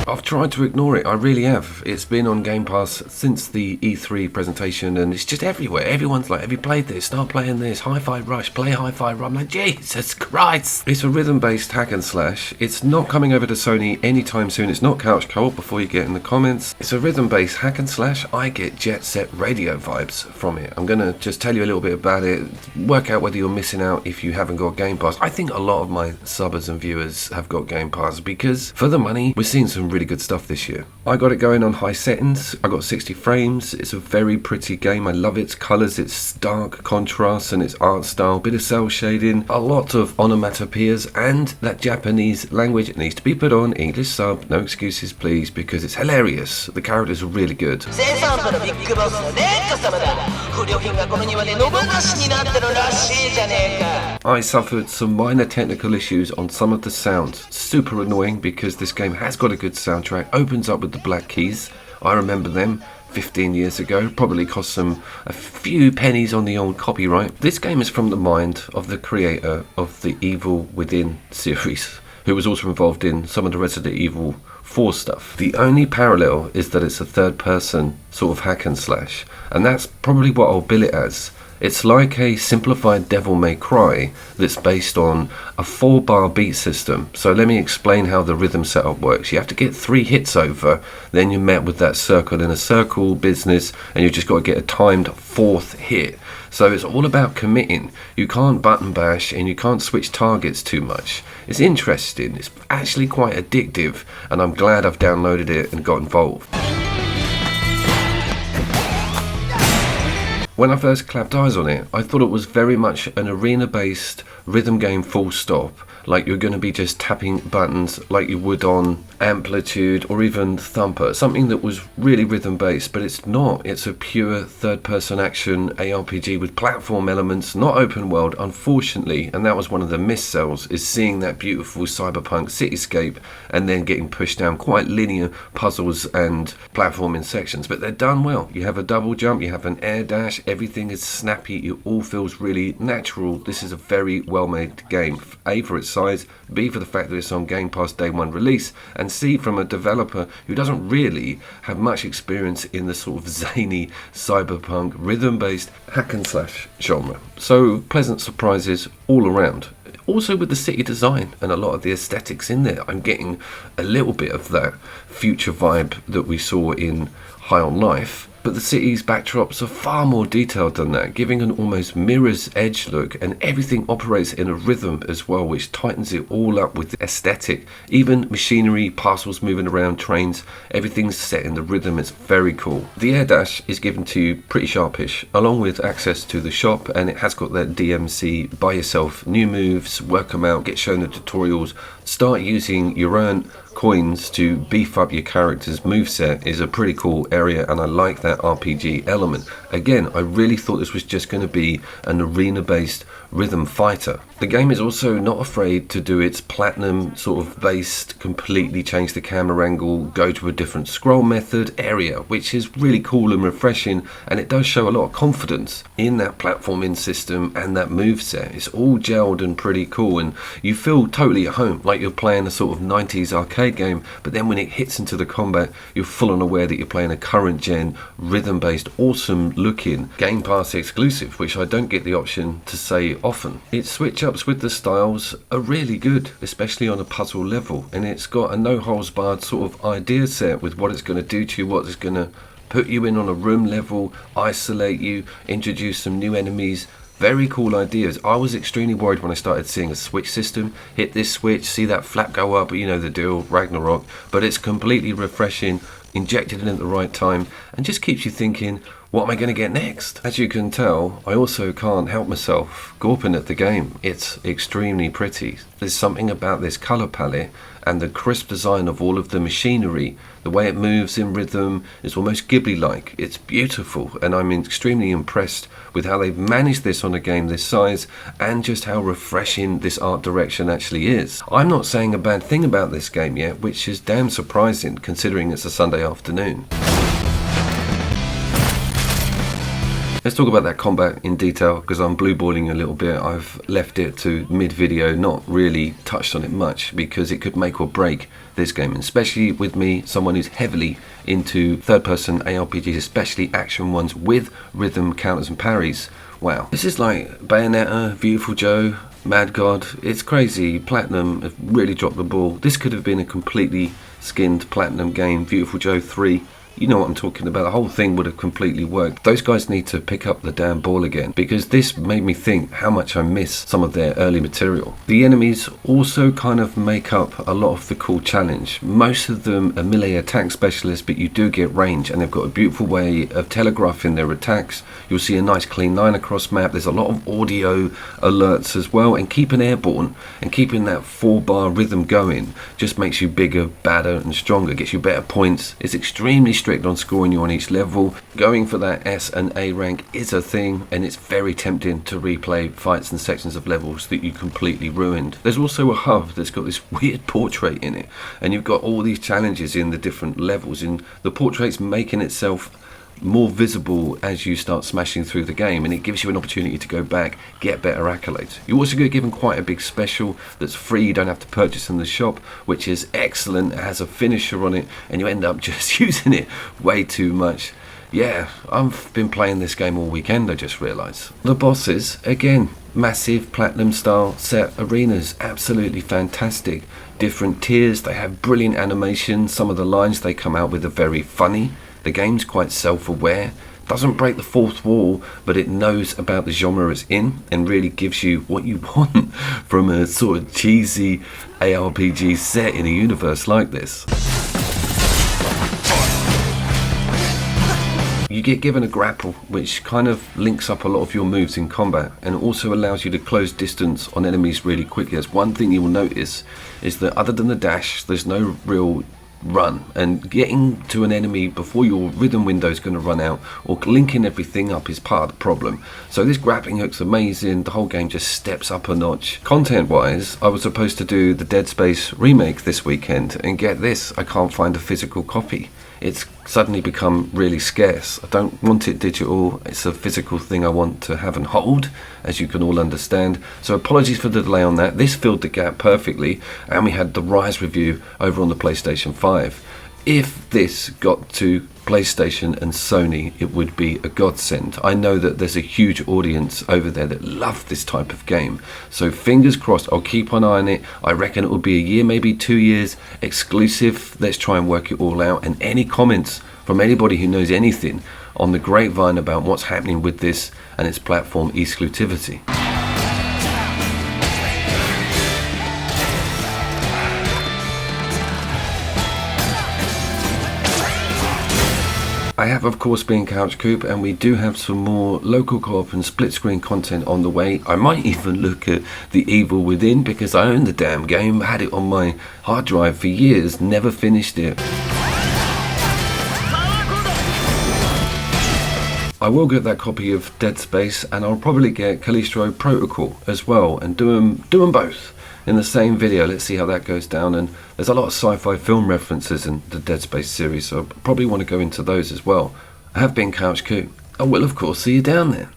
I've tried to ignore it, I really have. It's been on Game Pass since the E3 presentation and it's just everywhere. Everyone's like, have you played this? Start playing this. Hi-Fi Rush, play Hi-Fi Rush. I'm like, Jesus Christ. It's a rhythm-based hack and slash. It's not coming over to Sony anytime soon. It's not couch co-op before you get in the comments. It's a rhythm-based hack and slash. I get Jet Set Radio vibes from it. I'm going to just tell you a little bit about it, work out whether you're missing out if you haven't got Game Pass. I think a lot of my subbers and viewers have got Game Pass because for the money, we're seeing some really good stuff this year. I got it going on high settings. I got 60 frames. It's a very pretty game. I love its colours, its stark contrasts and its art style. Bit of cell shading, a lot of onomatopoeias and that Japanese language. It needs to be put on English sub. No excuses please, because it's hilarious. The characters are really good. I suffered some minor technical issues on some of the sounds. Super annoying because this game has got a good soundtrack. Opens up with the Black Keys. I remember them 15 years ago. Probably cost them a few pennies on the old copyright. This game is from the mind of the creator of the Evil Within series, who was also involved in some of the Resident Evil 4 stuff. The only parallel is that it's a third person sort of hack and slash, and that's probably what I'll bill it as. It's like a simplified Devil May Cry that's based on a 4-bar beat system. So let me explain how the rhythm setup works. You have to get 3 hits over, then you're met with that circle in a circle business, and you've just got to get a timed 4th hit. So it's all about committing. You can't button bash and you can't switch targets too much. It's interesting, it's actually quite addictive, and I'm glad I've downloaded it and got involved. When I first clapped eyes on it, I thought it was very much an arena-based rhythm game full stop. Like you're going to be just tapping buttons like you would on Amplitude or even Thumper. Something that was really rhythm-based, but it's not. It's a pure third-person action ARPG with platform elements, not open world, unfortunately. And that was one of the missells, is seeing that beautiful cyberpunk cityscape and then getting pushed down quite linear puzzles and platforming sections. But they're done well. You have a double jump, you have an air dash, everything is snappy, it all feels really natural. This is a very well-made game. A, for its size, B, for the fact that it's on Game Pass day one release, and C, from a developer who doesn't really have much experience in the sort of zany cyberpunk rhythm-based hack and slash genre. So pleasant surprises all around. Also with the city design and a lot of the aesthetics in there, I'm getting a little bit of that future vibe that we saw in High on Life. But the city's backdrops are far more detailed than that, giving an almost mirror's edge look, and everything operates in a rhythm as well, which tightens it all up with the aesthetic. Even machinery, parcels moving around, trains, everything's set in the rhythm. It's very cool. The air dash is given to you pretty sharpish, along with access to the shop, and it has got that DMC, buy yourself new moves, work them out, get shown the tutorials, start using your own coins to beef up your character's moveset is a pretty cool area, and I like that RPG element. Again, I really thought this was just going to be an arena-based rhythm fighter. The game is also not afraid to do its platinum sort of based, completely change the camera angle, go to a different scroll method area, which is really cool and refreshing, and it does show a lot of confidence in that platforming system and that moveset. It's all gelled and pretty cool, and you feel totally at home, like you're playing a sort of 90s arcade game, but then when it hits into the combat, you're full on aware that you're playing a current gen, rhythm-based, awesome looking Game Pass exclusive, which I don't get the option to say often. Its switch-ups with the styles are really good, especially on a puzzle level, and it's got a no-holds-barred sort of idea set with what it's going to do to you, what it's going to put you in on a room level, isolate you, introduce some new enemies. Very cool ideas. I was extremely worried when I started seeing a switch system. Hit this switch, see that flap go up, you know the deal, Ragnarok. But it's completely refreshing, injected in at the right time, and just keeps you thinking, what am I going to get next? As you can tell, I also can't help myself gawping at the game. It's extremely pretty. There's something about this colour palette and the crisp design of all of the machinery. The way it moves in rhythm is almost Ghibli-like. It's beautiful, and I'm extremely impressed with how they've managed this on a game this size, and just how refreshing this art direction actually is. I'm not saying a bad thing about this game yet, which is damn surprising considering it's a Sunday afternoon. Let's talk about that combat in detail, because I'm blue balling a little bit. I've left it to mid-video, not really touched on it much, because it could make or break this game, and especially with me, someone who's heavily into third-person ARPGs, especially action ones with rhythm, counters and parries. Wow, this is like Bayonetta, Beautiful Joe, Mad God. It's crazy. Platinum have really dropped the ball. This could have been a completely skinned Platinum game. Beautiful Joe 3. You know what I'm talking about. The whole thing would have completely worked. Those guys need to pick up the damn ball again, because this made me think how much I miss some of their early material. The enemies also kind of make up a lot of the cool challenge. Most of them are melee attack specialists, but you do get range, and they've got a beautiful way of telegraphing their attacks. You'll see a nice clean line across map. There's a lot of audio alerts as well, and keeping airborne and keeping that 4-bar rhythm going just makes you bigger, badder and stronger, gets you better points. It's extremely strict on scoring you on each level. Going for that S and A rank is a thing, and it's very tempting to replay fights and sections of levels that you completely ruined. There's also a hub that's got this weird portrait in it, and you've got all these challenges in the different levels, and the portrait's making itself more visible as you start smashing through the game, and it gives you an opportunity to go back, get better accolades. You also get given quite a big special that's free, you don't have to purchase in the shop, which is excellent. It has a finisher on it, and you end up just using it way too much. Yeah, I've been playing this game all weekend, I just realised. The bosses, again, massive Platinum style set arenas, absolutely fantastic. Different tiers, they have brilliant animations, some of the lines they come out with are very funny. The game's quite self-aware, doesn't break the fourth wall, but it knows about the genre it's in and really gives you what you want from a sort of cheesy ARPG set in a universe like this. You get given a grapple, which kind of links up a lot of your moves in combat, and also allows you to close distance on enemies really quickly. That's one thing you will notice, is that other than the dash, there's no real run, and getting to an enemy before your rhythm window is going to run out, or linking everything up, is part of the problem. So this grappling hook's amazing. The whole game just steps up a notch. Content wise, I was supposed to do the Dead Space remake this weekend, and get this, I can't find a physical copy. It's suddenly become really scarce. I don't want it digital, it's a physical thing I want to have and hold, as you can all understand. So apologies for the delay on that. This filled the gap perfectly, and we had the Rise review over on the PlayStation 5. If this got to PlayStation and Sony, it would be a godsend. I know that there's a huge audience over there that love this type of game, so fingers crossed. I'll keep an eye on it. I reckon it will be a year, maybe 2 years exclusive. Let's try and work it all out, and any comments from anybody who knows anything on the grapevine about what's happening with this and its platform exclusivity. I have of course been Couch Coop, and we do have some more local co-op and split screen content on the way. I might even look at The Evil Within, because I own the damn game, had it on my hard drive for years, never finished it. I will get that copy of Dead Space, and I'll probably get Callisto Protocol as well, and do them both in the same video. Let's see how that goes down. And there's a lot of sci-fi film references in the Dead Space series, so I probably want to go into those as well. I have been Couch Coop. I will of course see you down there.